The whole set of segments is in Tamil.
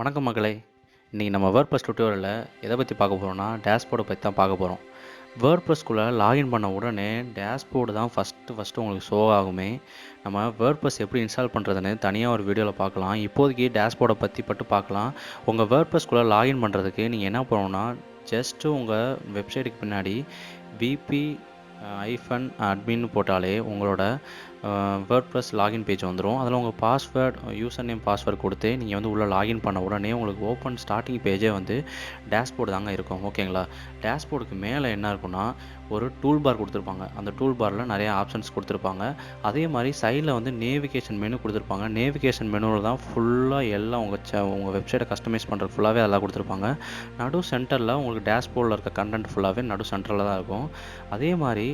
வணக்கம் மகளே. இன்றைக்கி நம்ம வேர்ட்ப்ரெஸ் டுட்டோரியலில் எதை பற்றி பார்க்க போகிறோம்னா டேஷ்போர்டை பற்றி தான் பார்க்க போகிறோம். வேர்ட்ப்ரெஸ்க்குள்ளே லாகின் பண்ண உடனே டேஷ்போர்டு தான் ஃபஸ்ட்டு உங்களுக்கு ஷோ ஆகுமே. நம்ம வேர்ட்ப்ரெஸ் எப்படி இன்ஸ்டால் பண்ணுறதுன்னு தனியாக ஒரு வீடியோவில் பார்க்கலாம். இப்போதைக்கு டேஷ்போர்டை பற்றி மட்டும் பார்க்கலாம். உங்கள் வேர்ட்ப்ரெஸ்க்குள்ளே லாகின் பண்ணுறதுக்கு நீங்கள் என்ன பண்ணணும்னா, ஜஸ்ட்டு உங்கள் வெப்சைட்டுக்கு பின்னாடி விபி -admin போட்டாலே உங்களோட வேர்ட்ப்ரெஸ் லாகின் பேஜ் வந்துடும். அதில் உங்கள் பாஸ்வேர்ட், யூசர் நேம், பாஸ்வேர்ட் கொடுத்து நீங்கள் வந்து உள்ளே லாகின் பண்ண உடனே உங்களுக்கு ஓப்பன் ஸ்டார்டிங் பேஜே வந்து டேஷ்போர்டு தாங்க இருக்கும். ஓகேங்களா? டேஷ்போர்டுக்கு மேலே என்ன இருக்குன்னா, ஒரு டூல் பார் கொடுத்துருப்பாங்க. அந்த டூல் பாரில் நிறைய ஆப்ஷன்ஸ் கொடுத்துருப்பாங்க. அதே மாதிரி சைடில் வந்து நேவிகேஷன் மெனு கொடுத்துருப்பாங்க. நேவிகேஷன் மெனுவில் தான் ஃபுல்லாக எல்லாம் உங்கள் வெப்சைட்டை கஸ்டமைஸ் பண்ணுறது ஃபுல்லாகவே அதெல்லாம் கொடுத்துருப்பாங்க. நடு சென்டரில் உங்களுக்கு டேஷ்போர்டில் இருக்க கண்டென்ட் ஃபுல்லாகவே நடு சென்டரில் தான் இருக்கும். அதே மாதிரி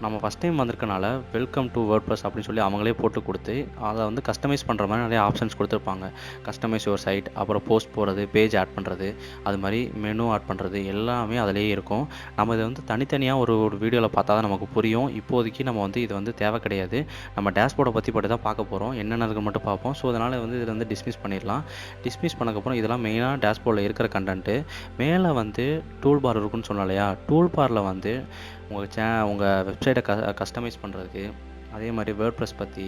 நம்ம ஃபஸ்ட் டைம் வந்திருக்கனால வெல்கம் டு வேர்ட்ப்ரெஸ் அப்படின்னு சொல்லி அவங்களே போட்டு கொடுத்து அதை வந்து கஸ்டமைஸ் பண்ணுற மாதிரி நிறைய ஆப்ஷன்ஸ் கொடுத்துருப்பாங்க. கஸ்டமைஸ் யுவர் சைட், அப்புறம் போஸ்ட் போடுறது, பேஜ் ஆட் பண்ணுறது, அது மாதிரி மெனு ஆட் பண்ணுறது எல்லாமே அதிலேயே இருக்கும். நம்ம இதை வந்து தனித்தனியாக ஒரு வீடியோவில் பார்த்தா தான் நமக்கு புரியும். இப்போதைக்கு நம்ம வந்து இது வந்து தேவை கிடையாது. நம்ம டேஷ்போர்டை பற்றி மட்டும் தான் பார்க்க போகிறோம். என்னென்ன இருக்குது மட்டும் பார்ப்போம். ஸோ அதனால் வந்து இதில் வந்து டிஸ்மிஸ் பண்ணிடலாம். டிஸ்மிஸ் பண்ணக்கப்புறம் இதெல்லாம் மெயினாக டேஷ்போர்டில் இருக்கிற கண்டென்ட்டு. மேலே வந்து டூல் பார் இருக்குன்னு சொன்னோம் இல்லையா? டூல் பாரில் வந்து உங்கள் வெப்சைட்டை கஸ்டமைஸ் பண்ணுறதுக்கு, அதே மாதிரி வேர்ட்ப்ரெஸ் பற்றி,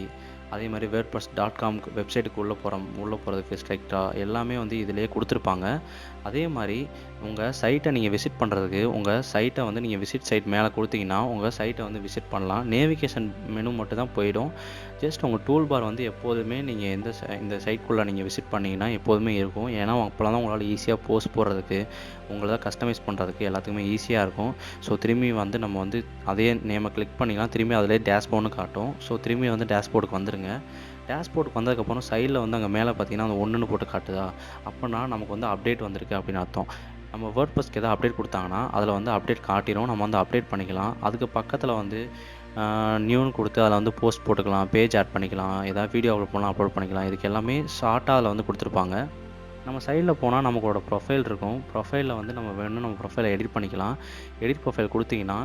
அதே மாதிரி wordpress.com வெப்சைட்டுக்கு உள்ளே போகிறதுக்கு ஸ்ட்ரைக்டாக எல்லாமே வந்து இதிலேயே கொடுத்துருப்பாங்க. அதே மாதிரி உங்கள் சைட்டை நீங்கள் விசிட் பண்ணுறதுக்கு உங்கள் சைட்டை வந்து நீங்கள் விசிட் சைட் மேலே கொடுத்தீங்கன்னா உங்கள் சைட்டை வந்து விசிட் பண்ணலாம். நேவிகேஷன் மெனு மட்டும் தான் போயிடும். ஜஸ்ட் உங்கள் டூல் பார் வந்து எப்போதுமே நீங்கள் இந்த சைட்குள்ளே நீங்கள் விசிட் பண்ணிங்கன்னா எப்போதுமே இருக்கும். ஏன்னா அப்போலாம் தான் உங்களால் ஈஸியாக போஸ்ட் போடுறதுக்கு, உங்களை கஸ்டமைஸ் பண்ணுறதுக்கு எல்லாத்துக்குமே ஈஸியாக இருக்கும். ஸோ திரும்பி வந்து நம்ம வந்து அதே நேமை கிளிக் பண்ணிக்கலாம். திரும்பி அதிலே டேஷ்போர்டுன்னு காட்டும். ஸோ திரும்பி வந்து டேஷ்போர்டுக்கு வந்துருங்க. டேஷ்போர்டுக்கு வந்ததுக்கப்புறம் சைடில் வந்து அங்கே மேலே பார்த்தீங்கன்னா அந்த 1ன்னு போட்டு காட்டுதா, அப்போனா நமக்கு வந்து அப்டேட் வந்திருக்கு அப்படின்னு அர்த்தம். நம்ம வேர்ட்ப்ரெஸ்க்கு எதாவது அப்டேட் கொடுத்தாங்கன்னா அதில் வந்து அப்டேட் காட்டிடும். நம்ம வந்து அப்டேட் பண்ணிக்கலாம். அதுக்கு பக்கத்தில் வந்து நியூன்னு கொடுத்து அதில் வந்து போஸ்ட் போட்டுக்கலாம், பேஜ் ஆட் பண்ணிக்கலாம், ஏதாவது வீடியோ அப்லோட் பண்ணிக்கலாம். இதுக்கு எல்லாமே ஷார்ட்டாக அதில் வந்து கொடுத்துருப்பாங்க. நம்ம சைடில் போனால் நமக்கோட ப்ரொஃபைல் இருக்கும். ப்ரொஃபைலில் வந்து நம்ம வேணும்னா நம்ம ப்ரொஃபைலை எடிட் பண்ணிக்கலாம். எடிட் ப்ரொஃபைல் கொடுத்தீங்கன்னா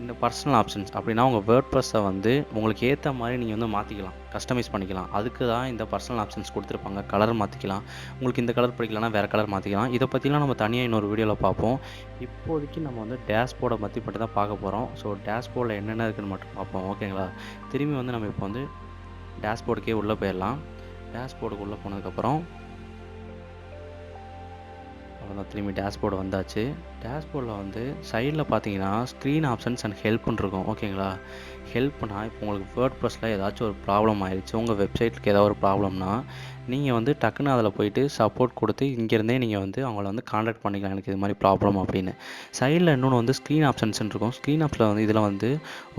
இந்த பர்சனல் ஆப்ஷன்ஸ் அப்படின்னா உங்கள் வேர்ட்ப்ரெஸ்ஸை வந்து உங்களுக்கு ஏற்ற மாதிரி நீங்கள் வந்து மாற்றிக்கலாம், கஸ்டமைஸ் பண்ணிக்கலாம். அதுக்கு தான் இந்த பர்சனல் ஆப்ஷன்ஸ் கொடுத்துருப்பாங்க. கலர் மாற்றிக்கலாம். உங்களுக்கு இந்த கலர் பிடிக்கலன்னா வேறு கலர் மாற்றிக்கலாம். இதை பற்றிலாம் நம்ம தனியாக இன்னொரு வீடியோவில் பார்ப்போம். இப்போதைக்கு நம்ம வந்து டேஷ்போர்டை பற்றி மட்டும் தான் பார்க்க போகிறோம். ஸோ டேஷ்போர்டில் என்னென்ன இருக்குதுன்னு மட்டும் பார்ப்போம். ஓகேங்களா? திரும்பி வந்து நம்ம இப்போ வந்து டேஷ்போர்டுக்கே உள்ளே போயிடலாம். டேஷ்போர்டுக்கு உள்ளே போனதுக்கப்புறம் அவ்வளோதான், திரும்பி டேஷ்போர்டு வந்தாச்சு. டேஷ்போர்டில் வந்து சைடில் பார்த்தீங்கன்னா ஸ்க்ரீன் ஆப்ஷன்ஸ் அண்ட் ஹெல்ப்னு இருக்கும். ஓகேங்களா? ஹெல்ப்னா இப்போ உங்களுக்கு வேர்ட்ப்ரெஸ்ஸில் ஏதாச்சும் ஒரு ப்ராப்ளம் ஆயிடுச்சு, உங்கள் வெப்சைட்டுக்கு ஏதாவது ஒரு ப்ராப்ளம்னா நீங்கள் வந்து டக்குன்னு அதில் போயிட்டு சப்போர்ட் கொடுத்து இங்கேருந்தே நீங்கள் வந்து அவங்கள வந்து காண்டாக்ட் பண்ணிக்கலாம், எனக்கு இது மாதிரி ப்ராப்ளம் அப்படின்னு. சைடில் இன்னொன்று வந்து ஸ்க்ரீன் ஆப்ஷன்ஸ்னு இருக்கும். ஸ்க்ரீன் ஆப்ஷனில் வந்து இதில் வந்து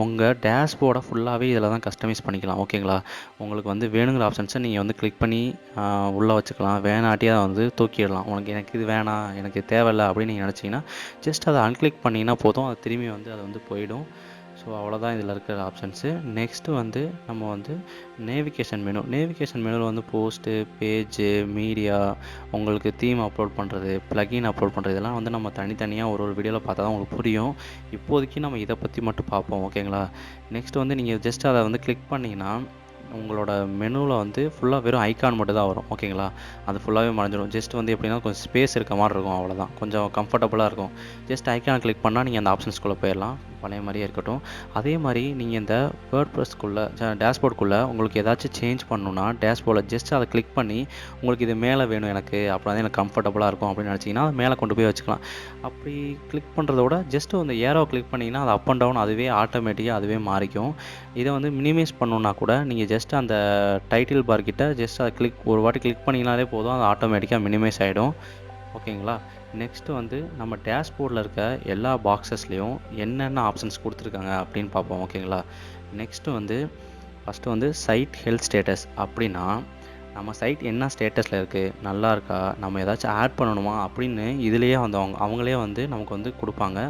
உங்கள் டேஷ்போர்டை ஃபுல்லாகவே இதில் தான் கஸ்டமைஸ் பண்ணிக்கலாம். ஓகேங்களா? உங்களுக்கு வந்து வேணுங்கிற ஆப்ஷன்ஸை நீங்கள் வந்து கிளிக் பண்ணி உள்ளே வச்சுக்கலாம். வேணாட்டியே அதை வந்து தூக்கிடலாம். எனக்கு இது வேணாம், எனக்கு தேவையில்லை அப்படின்னு நீங்கள் நினச்சிங்கன்னா ஜஸ்ட் அதை அன்கிளிக் பண்ணிங்கன்னா போதும். அது திரும்பி வந்து அது வந்து போயிடும். ஸோ அவ்வளோதான் இதில் இருக்கிற ஆப்ஷன்ஸு. நெக்ஸ்ட்டு வந்து நம்ம வந்து நேவிகேஷன் மெனுவில் வந்து போஸ்ட்டு, பேஜு, மீடியா, உங்களுக்கு தீம் அப்லோட் பண்ணுறது, ப்ளகின் அப்லோட் பண்ணுறது, இதெல்லாம் வந்து நம்ம தனித்தனியாக ஒரு வீடியோவில் பார்த்தா தான் உங்களுக்கு புரியும். இப்போதைக்கு நம்ம இதை பற்றி மட்டும் பார்ப்போம். ஓகேங்களா? நெக்ஸ்ட் வந்து நீங்கள் ஜஸ்ட் அதை வந்து கிளிக் பண்ணிங்கன்னா உங்களோட மெனுவில் வந்து ஃபுல்லாக வெறும் ஐக்கான் மட்டும் தான் வரும். ஓகேங்களா? அது ஃபுல்லாகவே மறைஞ்சிடும். ஜஸ்ட் வந்து எப்படின்னா கொஞ்சம் ஸ்பேஸ் இருக்க மாதிரி இருக்கும். அவ்வளோதான், கொஞ்சம் கம்ஃபர்டபுளாக இருக்கும். ஜஸ்ட் ஐக்கானை கிளிக் பண்ணால் நீங்கள் அந்த ஆப்ஷன்ஸ்குள்ளே போயிடலாம். பழைய மாதிரியே இருக்கட்டும். அதே மாதிரி நீங்கள் இந்த வேர்ட்ப்ரெஸ்க்குள்ளே டேஷ்போர்டுக்குள்ளே உங்களுக்கு ஏதாச்சும் சேஞ்ச் பண்ணணுன்னா டேஷ்போர்டில் ஜஸ்ட் அதை கிளிக் பண்ணி உங்களுக்கு இது மேலே வேணும் எனக்கு, அப்புறம் தான் எனக்கு கம்ஃபர்டபுளாக இருக்கும் அப்படின்னு நினச்சிங்கன்னா அது மேலே கொண்டு போய் வச்சுக்கலாம். அப்படி கிளிக் பண்ணுறத விட ஜஸ்ட்டு அந்த ஏரோ கிளிக் பண்ணிங்கன்னா அது அப் அண்ட் டவுன் அதுவே ஆட்டோமேட்டிக்காக அதுவே மாறிக்கும். இதை வந்து மினிமைஸ் பண்ணணுன்னா கூட நீங்கள் ஜஸ்ட் அந்த டைட்டில் பார் கிட்ட ஜஸ்ட் அதை ஒரு வாட்டி கிளிக் பண்ணிங்கனாலே போதும், அது ஆட்டோமேட்டிக்காக மினிமைஸ் ஆகிடும். ஓகேங்களா? நெக்ஸ்ட்டு வந்து நம்ம டேஷ்போர்டில் இருக்க எல்லா பாக்ஸஸ்லேயும் என்னென்ன ஆப்ஷன்ஸ் கொடுத்துருக்காங்க அப்படின்னு பார்ப்போம். ஓகேங்களா? நெக்ஸ்ட்டு வந்து ஃபஸ்ட்டு வந்து சைட் ஹெல்த் ஸ்டேட்டஸ். அப்படின்னா நம்ம சைட் என்ன ஸ்டேட்டஸில் இருக்குது, நல்லா இருக்கா, நம்ம ஏதாச்சும் ஆட் பண்ணணுமா அப்படின்னு இதுலேயே வந்து அவங்களே வந்து நமக்கு வந்து கொடுப்பாங்க.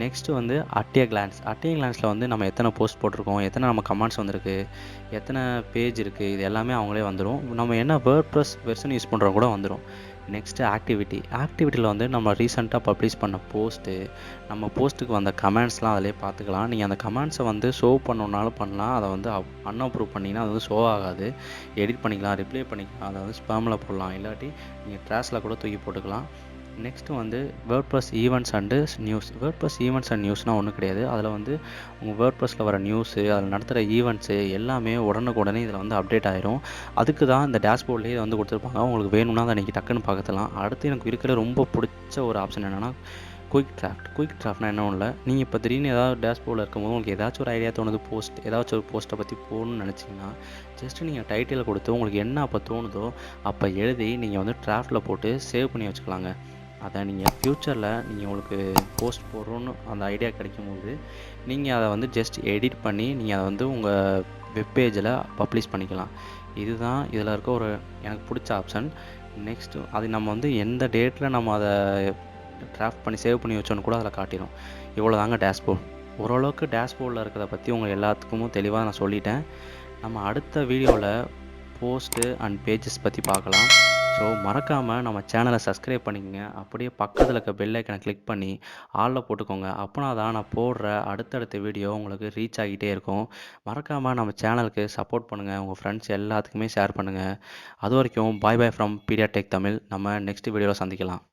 நெக்ஸ்ட்டு வந்து அட் கிளான்ஸில் வந்து நம்ம எத்தனை போஸ்ட் போட்டிருக்கோம், எத்தனை நம்ம கமெண்ட்ஸ் வந்திருக்கு, எத்தனை பேஜ் இருக்குது, இது எல்லாமே அவங்களே வந்துடும். நம்ம என்ன வேர்ட்ப்ரெஸ் வெர்ஷன் யூஸ் பண்ணுறோம் கூட வந்துடும். நெக்ஸ்ட்டு ஆக்டிவிட்டியில் வந்து நம்ம ரீசெண்டாக பப்ளிஷ் பண்ண போஸ்ட்டு, நம்ம போஸ்ட்டுக்கு வந்த கமெண்ட்ஸ்லாம் அதிலே பார்த்துக்கலாம். நீங்கள் அந்த கமெண்ட்ஸை வந்து ஷோ பண்ணணுன்னாலும் பண்ணலாம். அதை வந்து அன்அப்ரூவ் பண்ணிங்கன்னா அது வந்து ஷோ ஆகாது. எடிட் பண்ணிக்கலாம், ரிப்ளை பண்ணிக்கலாம், அதை வந்து ஸ்பேமில் போடலாம், இல்லாட்டி நீங்கள் ட்ராஷில் கூட தூக்கி போட்டுக்கலாம். நெக்ஸ்ட்டு வந்து WordPress events and news. WordPress events and நியூஸ்னால் ஒன்றும் கிடையாது. அதில் வந்து உங்கள் வேர்ட்ப்ரெஸ்ஸில் வர நியூஸு, அதில் நடத்துகிற ஈவெண்ட்ஸு எல்லாமே உடனுக்குடனே இதில் வந்து அப்டேட் ஆயிரும். அதுக்கு தான் இந்த டேஷ்போர்ட்லேயே வந்து கொடுத்துருப்பாங்க. உங்களுக்கு வேணும்னா அதை நீங்கள் டக்குன்னு பார்க்கலாம். அடுத்து எனக்கு இருக்கிற ரொம்ப பிடிச்ச ஒரு ஆப்ஷன் என்னென்னா குயிக் டிராஃப்ட்னா என்ன ஒன்றும் இல்லை. நீங்கள் இப்போ திடீர்னு ஏதாவது டேஷ்போர்டில் இருக்கும்போது உங்களுக்கு ஏதாச்சும் ஒரு ஐடியா தோணுது, ஏதாச்சும் ஒரு போஸ்ட்டை பற்றி போகணும்னு நினச்சிங்கன்னா ஜஸ்ட்டு நீங்கள் டைட்டில் கொடுத்து உங்களுக்கு என்ன அப்போ தோணுதோ அப்போ எழுதி நீங்கள் வந்து டிராஃப்டில் போட்டு சேவ் பண்ணி வச்சுக்கலாங்க. அதை நீங்கள் ஃப்யூச்சரில் நீங்கள் உங்களுக்கு போஸ்ட் போடுறோன்னு அந்த ஐடியா கிடைக்கும்போது நீங்கள் அதை வந்து ஜஸ்ட் எடிட் பண்ணி நீங்கள் அதை வந்து உங்கள் வெப்பேஜில் பப்ளிஷ் பண்ணிக்கலாம். இதுதான் இதில் இருக்க ஒரு எனக்கு பிடிச்ச ஆப்ஷன். நெக்ஸ்ட்டு அது நம்ம வந்து எந்த டேட்டில் நம்ம அதை டிராஃப்ட் பண்ணி சேவ் பண்ணி வச்சோன்னு கூட அதில் காட்டிடும். இவ்வளோ தாங்க டேஷ்போர்ட். ஓரளவுக்கு டேஷ்போர்டில் இருக்கிறத பற்றி உங்கள் எல்லாத்துக்கும் தெளிவாக நான் சொல்லிட்டேன். நம்ம அடுத்த வீடியோவில் போஸ்ட்டு அண்ட் பேஜஸ் பற்றி பார்க்கலாம். ஸோ மறக்காமல் நம்ம சேனலை சப்ஸ்கிரைப் பண்ணிக்கங்க. அப்படியே பக்கத்தில் இருக்க பெல் ஐக்கனை கிளிக் பண்ணி ஆலில் போட்டுக்கோங்க. அப்போனா தான் நான் போடுற அடுத்தடுத்த வீடியோ உங்களுக்கு ரீச் ஆகிட்டே இருக்கும். மறக்காமல் நம்ம சேனலுக்கு சப்போர்ட் பண்ணுங்கள். உங்கள் ஃப்ரெண்ட்ஸ் எல்லாத்துக்குமே ஷேர் பண்ணுங்கள். அது வரைக்கும் பாய் ஃப்ரம் பீடியா டெக் தமிழ். நம்ம நெக்ஸ்ட் வீடியோவில் சந்திக்கலாம்.